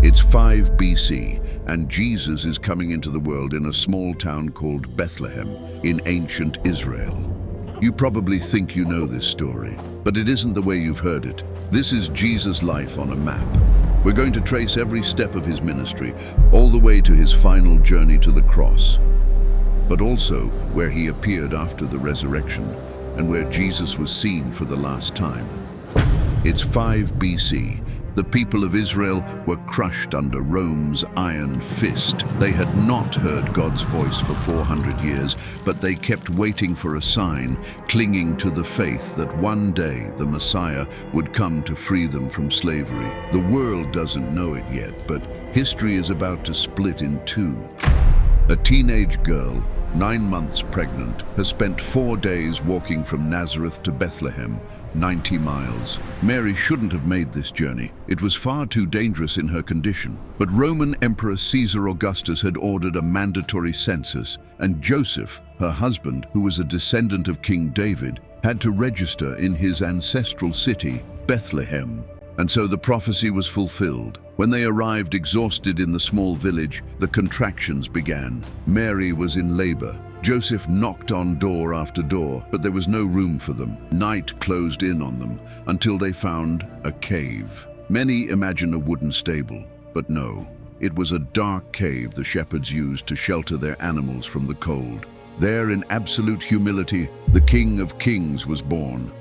It's 5 BC, and Jesus is coming into the world in a small town called Bethlehem in ancient Israel. You probably think you know this story, but it isn't the way you've heard it. This is Jesus' life on a map. We're going to trace every step of his ministry, all the way to his final journey to the cross, but also where he appeared after the resurrection and where Jesus was seen for the last time. It's 5 BC. The people of Israel were crushed under Rome's iron fist. They had not heard God's voice for 400 years, but they kept waiting for a sign, clinging to the faith that one day the Messiah would come to free them from slavery. The world doesn't know it yet, but history is about to split in two. A teenage girl, 9 months pregnant, has spent 4 days walking from Nazareth to Bethlehem, 90 miles. Mary shouldn't have made this journey. It was far too dangerous in her condition. But Roman Emperor Caesar Augustus had ordered a mandatory census, and Joseph, her husband, who was a descendant of King David, had to register in his ancestral city, Bethlehem. And so the prophecy was fulfilled. When they arrived exhausted in the small village, the contractions began. Mary was in labor. Joseph knocked on door after door, but there was no room for them. Night closed in on them until they found a cave. Many imagine a wooden stable, but no. It was a dark cave the shepherds used to shelter their animals from the cold. There, in absolute humility, the King of Kings was born.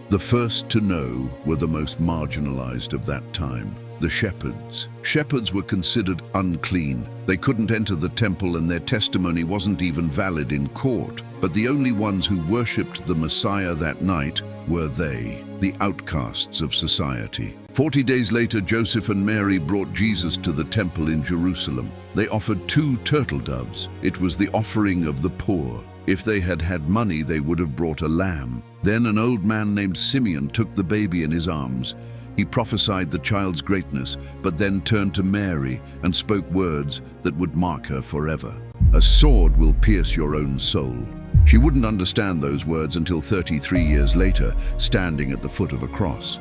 The first to know were the most marginalized of that time, the shepherds. Shepherds were considered unclean. They couldn't enter the temple, and their testimony wasn't even valid in court. But the only ones who worshipped the Messiah that night were they, the outcasts of society. 40 days later, Joseph and Mary brought Jesus to the temple in Jerusalem. They offered 2 turtle doves. It was the offering of the poor. If they had had money, they would have brought a lamb. Then an old man named Simeon took the baby in his arms. He prophesied the child's greatness, but then turned to Mary and spoke words that would mark her forever. A sword will pierce your own soul. She wouldn't understand those words until 33 years later, standing at the foot of a cross.